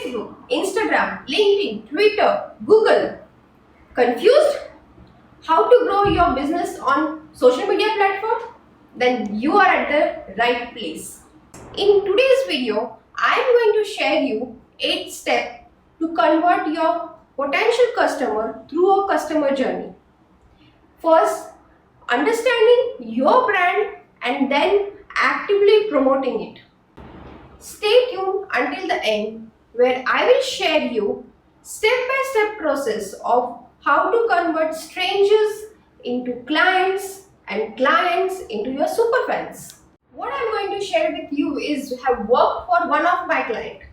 Facebook, Instagram, LinkedIn, Twitter, Google. Confused? How to grow your business on social media platform? Then you are at the right place. In today's video, I am going to share you 8 steps to convert your potential customer through a customer journey. First, understanding your brand and then actively promoting it. Stay tuned until the end where I will share you step-by-step process of how to convert strangers into clients and clients into your superfans. What I'm going to share with you is have worked for one of my clients.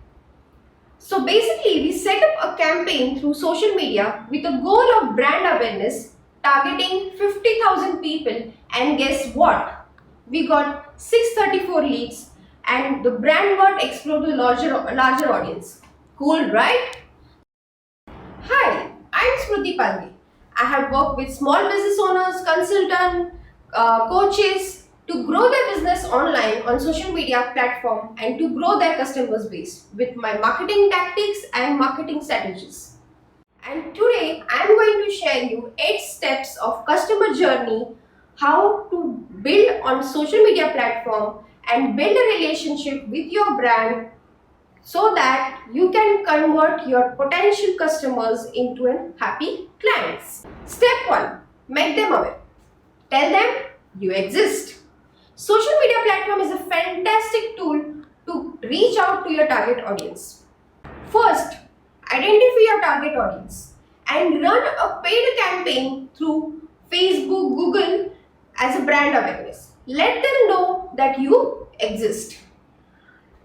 So basically we set up a campaign through social media with a goal of brand awareness targeting 50,000 people, and guess what? We got 634 leads and the brand got explored to a larger audience. Cool, right? Hi, I'm Smruti Pandey. I have worked with small business owners, consultants, coaches to grow their business online on social media platform and to grow their customers base with my marketing tactics and marketing strategies. And today I am going to share you 8 steps of customer journey, how to build on social media platform and build a relationship with your brand so that you can convert your potential customers into a happy clients. Step 1. Make them aware. Tell them you exist. Social media platform is a fantastic tool to reach out to your target audience. First, identify your target audience and run a paid campaign through Facebook, Google as a brand awareness. Let them know that you exist.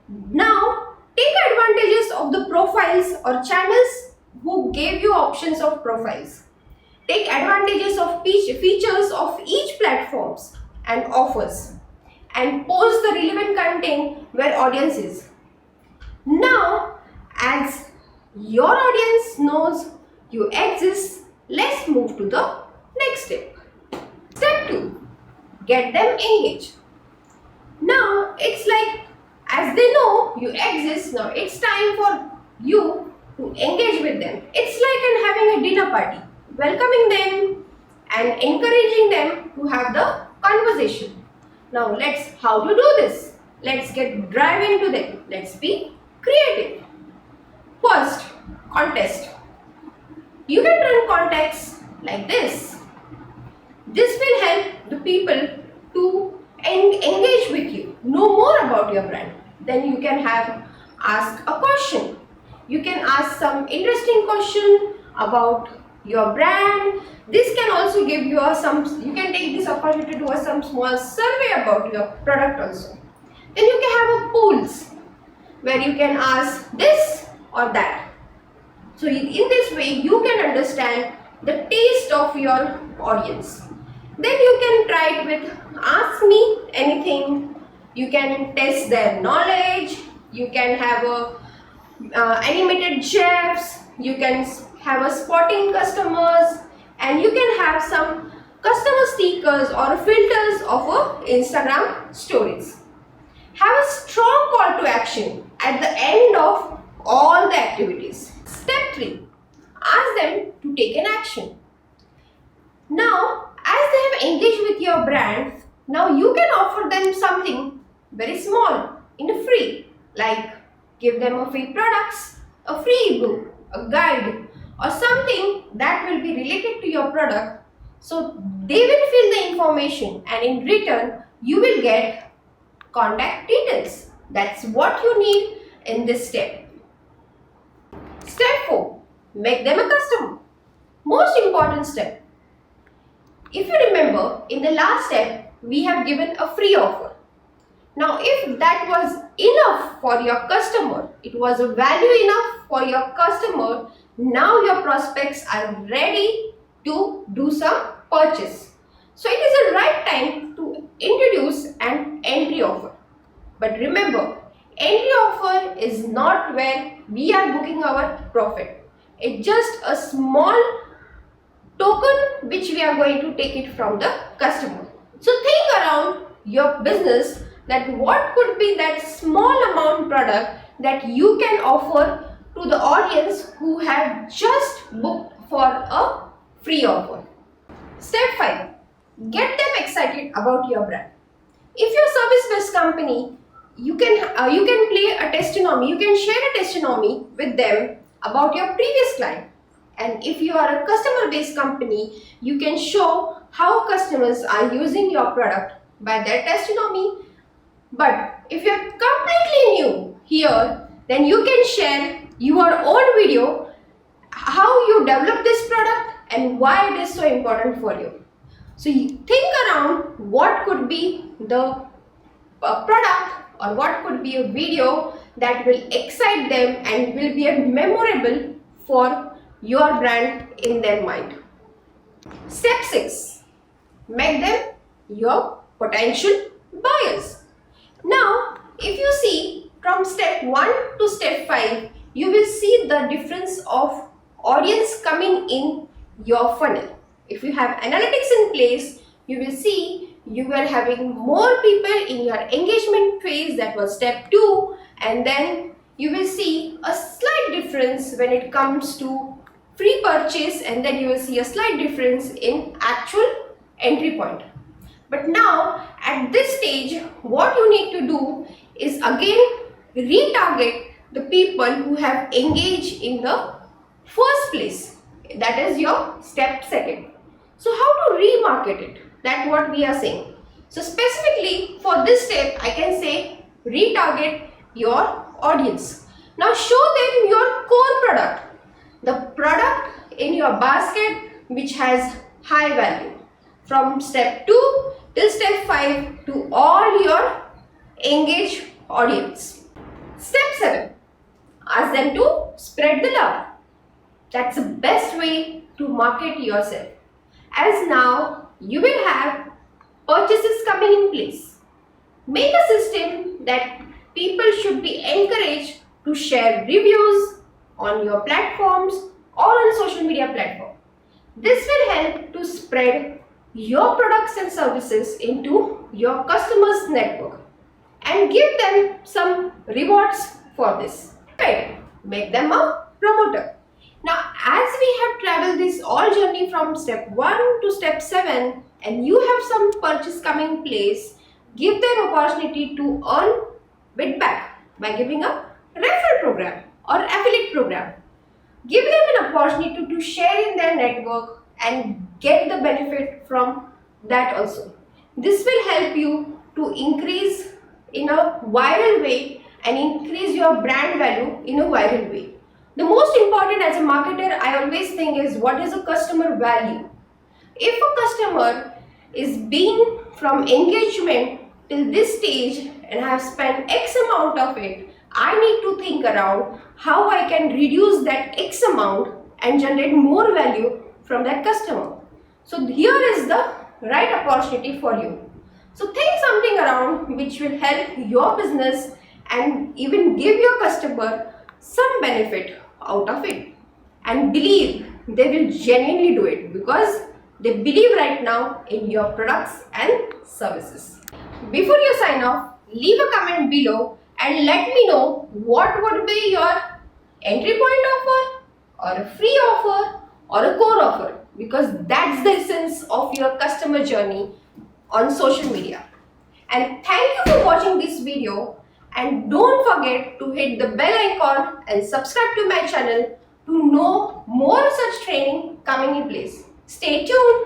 Now, take advantages of the profiles or channels who gave you options of profiles. Take advantages of features of each platforms and offers and post the relevant content where audience is. Now, as your audience knows you exist, let's move to the next step. Step 2. Get them engaged. Now, it's like as they know you exist, now it's time for you to engage with them. It's like having a dinner party, welcoming them and encouraging them to have the conversation. Now how to do this? Let's dive into them. Let's be creative. First, contest. You can run contests like this. This will help the people to engage with you, know more about your brand. Then you can ask a question. You can ask some interesting question about your brand. This can also give you you can take this opportunity to do some small survey about your product also. Then you can have a polls where you can ask this or that. So in this way you can understand the taste of your audience. Then you can try it with ask me anything. You can test their knowledge. You can have animated GIFs. You can have a spotting customers, and you can have some customer stickers or filters of Instagram stories. Have a strong call to action at the end of all the activities. Step 3. Ask them to take an action. Now, as they have engaged with your brand, now you can offer them something very small in a free, like give them a free products, a free ebook, a guide, or something that will be related to your product. So they will fill the information and in return you will get contact details. That's what you need in this step. Step 4. Make them a customer. Most important step. If you remember, in the last step we have given a free offer. Now if that was enough for your customer, it was a value enough for your customer, now your prospects are ready to do some purchase. So it is the right time to introduce an entry offer. But remember, entry offer is not where we are booking our profit. It's just a small token which we are going to take it from the customer. So think around your business that what could be that small amount product that you can offer to the audience who have just booked for a free offer. Step 5. Get them excited about your brand. If you're a service-based company, you can play a testimony, you can share a testimony with them about your previous client. And if you are a customer-based company, you can show how customers are using your product by their testimony. But if you're completely new here, then you can share your own video, how you develop this product and why it is so important for you. So you think around what could be the product or what could be a video that will excite them and will be memorable for your brand in their mind. Step 6. Make them your potential buyers. Now, if you see from step 1 to step 5, you will see the difference of audience coming in your funnel. If you have analytics in place, you will see you were having more people in your engagement phase, that was step 2, and then you will see a slight difference when it comes to free purchase, and then you will see a slight difference in actual entry point. But now at this stage, what you need to do is again retarget the people who have engaged in the first place. That is your step 2. So how to remarket it? That's what we are saying. So specifically for this step, I can say retarget your audience. Now show them your core product, the product in your basket which has high value. From step 2 till step 5 to all your engaged audience. Step 7. Ask them to spread the love. That's the best way to market yourself, as now you will have purchases coming in place. Make a system that people should be encouraged to share reviews on your platforms or on social media platform. This will help to spread your products and services into your customers' network and give them some rewards for this. Right? Make them a promoter. Now, as we have traveled this all journey from step 1 to step 7 and you have some purchase coming in place, give them opportunity to earn bit back by giving a referral program or affiliate program. Give them an opportunity to share in their network and get the benefit from that also. This will help you to increase in a viral way and increase your brand value in a viral way. The most important as a marketer, I always think, is what is a customer value. If a customer is being from engagement till this stage and have spent X amount of it, I need to think around how I can reduce that X amount and generate more value from that customer. So here is the right opportunity for you. So think something around which will help your business and even give your customer some benefit out of it, and believe they will genuinely do it because they believe right now in your products and services. Before you sign off, leave a comment below and let me know what would be your entry point offer or a free offer or a core offer, because that's the essence of your customer journey on social media. And thank you for watching this video. And don't forget to hit the bell icon and subscribe to my channel to know more such training coming in place. Stay tuned.